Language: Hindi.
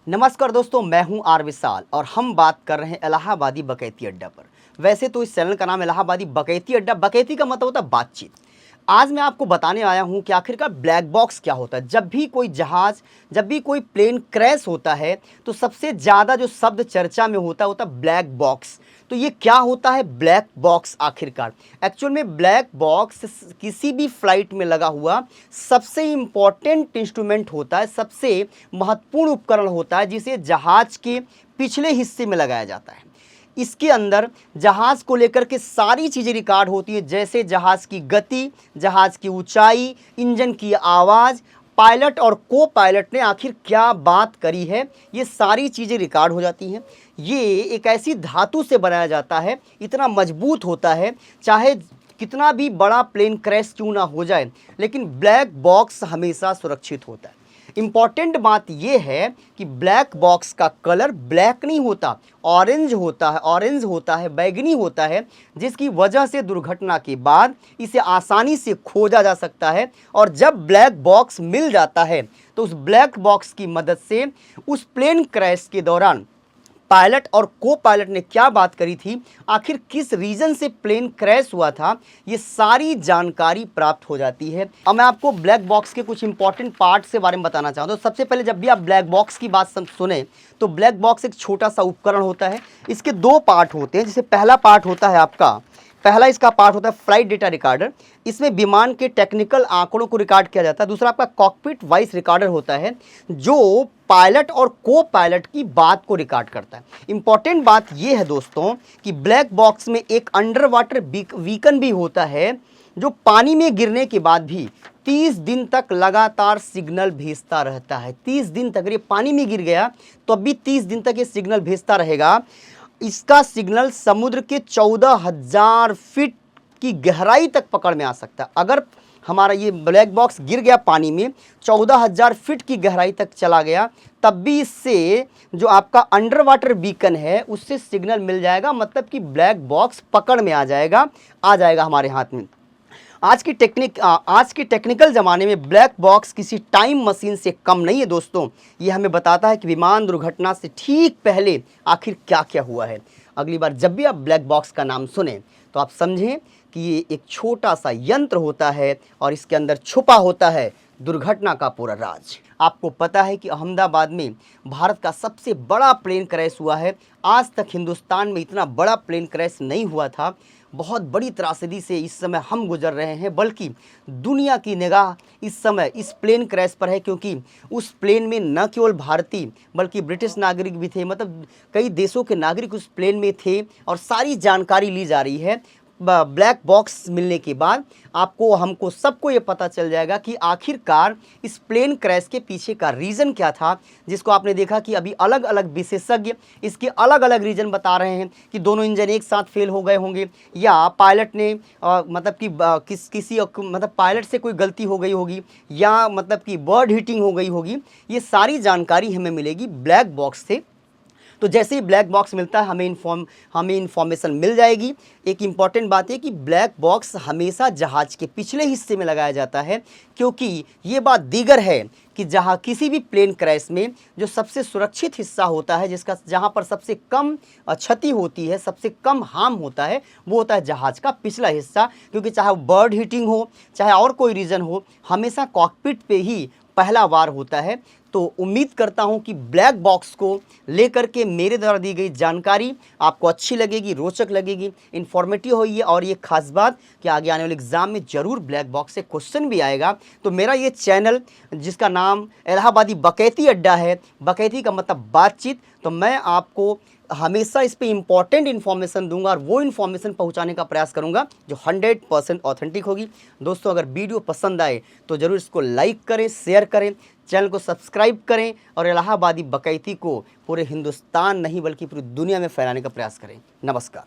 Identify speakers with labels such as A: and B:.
A: नमस्कार दोस्तों, मैं हूं आर विशाल और हम बात कर रहे हैं इलाहाबादी बकैती अड्डा पर। वैसे तो इस चैनल का नाम इलाहाबादी बकैती अड्डा, बकैती का मतलब होता है बातचीत। आज मैं आपको बताने आया हूं कि आखिरकार ब्लैक बॉक्स क्या होता है। जब भी कोई जहाज, जब भी कोई प्लेन क्रैश होता है तो सबसे ज़्यादा जो शब्द चर्चा में होता है ब्लैक बॉक्स। तो ये क्या होता है ब्लैक बॉक्स आखिरकार? एक्चुअल में ब्लैक बॉक्स किसी भी फ्लाइट में लगा हुआ सबसे इम्पॉर्टेंट इंस्ट्रूमेंट होता है, सबसे महत्वपूर्ण उपकरण होता है जिसे जहाज के पिछले हिस्से में लगाया जाता है। इसके अंदर जहाज को लेकर के सारी चीज़ें रिकॉर्ड होती है, जैसे जहाज की गति, जहाज की ऊंचाई, इंजन की आवाज़, पायलट और को पायलट ने आखिर क्या बात करी है, ये सारी चीज़ें रिकॉर्ड हो जाती हैं। ये एक ऐसी धातु से बनाया जाता है, इतना मजबूत होता है, चाहे कितना भी बड़ा प्लेन क्रैश क्यों ना हो जाए, लेकिन ब्लैक बॉक्स हमेशा सुरक्षित होता है। इम्पॉर्टेंट बात यह है कि ब्लैक बॉक्स का कलर ब्लैक नहीं होता, ऑरेंज होता है, बैगनी होता है, जिसकी वजह से दुर्घटना के बाद इसे आसानी से खोजा जा सकता है। और जब ब्लैक बॉक्स मिल जाता है तो उस ब्लैक बॉक्स की मदद से उस प्लेन क्रैश के दौरान पायलट और को पायलट ने क्या बात करी थी, आखिर किस रीजन से प्लेन क्रैश हुआ था, ये सारी जानकारी प्राप्त हो जाती है। अब मैं आपको ब्लैक बॉक्स के कुछ इंपॉर्टेंट पार्ट के बारे में बताना चाहता हूँ। तो सबसे पहले जब भी आप ब्लैक बॉक्स की बात सुने तो ब्लैक बॉक्स एक छोटा सा उपकरण होता है। इसके दो पार्ट होते हैं। जैसे पहला पार्ट होता है इसका पार्ट होता है फ्लाइट डेटा रिकॉर्डर। इसमें विमान के टेक्निकल आंकड़ों को रिकॉर्ड किया जाता है। दूसरा आपका कॉकपिट वॉइस रिकॉर्डर होता है, जो पायलट और को पायलट की बात को रिकॉर्ड करता है। इंपॉर्टेंट बात यह है दोस्तों कि ब्लैक बॉक्स में एक अंडर वाटर बीकन भी होता है, जो पानी में गिरने के बाद भी 30 दिन तक लगातार सिग्नल भेजता रहता है। 30 दिन तक, ये पानी में गिर गया तो अब भी 30 दिन तक ये सिग्नल भेजता रहेगा। इसका सिग्नल समुद्र के 14,000 फीट की गहराई तक पकड़ में आ सकता है। अगर हमारा ये ब्लैक बॉक्स गिर गया पानी में, 14,000 फीट की गहराई तक चला गया, तब भी इससे जो आपका अंडर वाटर बीकन है उससे सिग्नल मिल जाएगा। मतलब कि ब्लैक बॉक्स पकड़ में आ जाएगा हमारे हाथ में। आज की टेक्निकल ज़माने में ब्लैक बॉक्स किसी टाइम मशीन से कम नहीं है दोस्तों। ये हमें बताता है कि विमान दुर्घटना से ठीक पहले आखिर क्या क्या हुआ है। अगली बार जब भी आप ब्लैक बॉक्स का नाम सुने तो आप समझें कि ये एक छोटा सा यंत्र होता है और इसके अंदर छुपा होता है दुर्घटना का पूरा राज। आपको पता है कि अहमदाबाद में भारत का सबसे बड़ा प्लेन क्रैश हुआ है। आज तक हिंदुस्तान में इतना बड़ा प्लेन क्रैश नहीं हुआ था। बहुत बड़ी त्रासदी से इस समय हम गुजर रहे हैं, बल्कि दुनिया की निगाह इस समय इस प्लेन क्रैश पर है, क्योंकि उस प्लेन में न केवल भारतीय बल्कि ब्रिटिश नागरिक भी थे। मतलब कई देशों के नागरिक उस प्लेन में थे और सारी जानकारी ली जा रही है। ब्लैक बॉक्स मिलने के बाद हमको सबको ये पता चल जाएगा कि आखिरकार इस प्लेन क्रैश के पीछे का रीज़न क्या था, जिसको आपने देखा कि अभी अलग अलग विशेषज्ञ इसके अलग अलग रीज़न बता रहे हैं कि दोनों इंजन एक साथ फेल हो गए होंगे, या पायलट ने मतलब पायलट से कोई गलती हो गई होगी, या मतलब कि बर्ड हिटिंग हो गई होगी। ये सारी जानकारी हमें मिलेगी ब्लैक बॉक्स से। तो जैसे ही ब्लैक बॉक्स मिलता है हमें इन्फॉर्मेशन मिल जाएगी। एक इम्पॉर्टेंट बात है कि ब्लैक बॉक्स हमेशा जहाज के पिछले हिस्से में लगाया जाता है, क्योंकि ये बात दीगर है कि जहाँ किसी भी प्लेन क्रैश में जो सबसे सुरक्षित हिस्सा होता है, जहाँ पर सबसे कम क्षति होती है, सबसे कम हार्म होता है, वो होता है जहाज का पिछला हिस्सा। क्योंकि चाहे वो बर्ड हिटिंग हो, चाहे और कोई रीज़न हो, हमेशा कॉकपिट पे ही पहला वार होता है। तो उम्मीद करता हूं कि ब्लैक बॉक्स को लेकर के मेरे द्वारा दी गई जानकारी आपको अच्छी लगेगी, रोचक लगेगी, इन्फॉर्मेटिव होगी। और ये खास बात कि आगे आने वाले एग्जाम में ज़रूर ब्लैक बॉक्स से क्वेश्चन भी आएगा। तो मेरा ये चैनल, जिसका नाम इलाहाबादी बकैती अड्डा है, बकैती का मतलब बातचीत, तो मैं आपको हमेशा इस पे इम्पॉर्टेंट इन्फॉर्मेशन दूंगा और वो इन्फॉर्मेशन पहुंचाने का प्रयास करूंगा जो 100% ऑथेंटिक होगी। दोस्तों, अगर वीडियो पसंद आए तो ज़रूर इसको लाइक करें, शेयर करें, चैनल को सब्सक्राइब करें और इलाहाबादी बकैती को पूरे हिंदुस्तान नहीं बल्कि पूरी दुनिया में फैलाने का प्रयास करें। नमस्कार।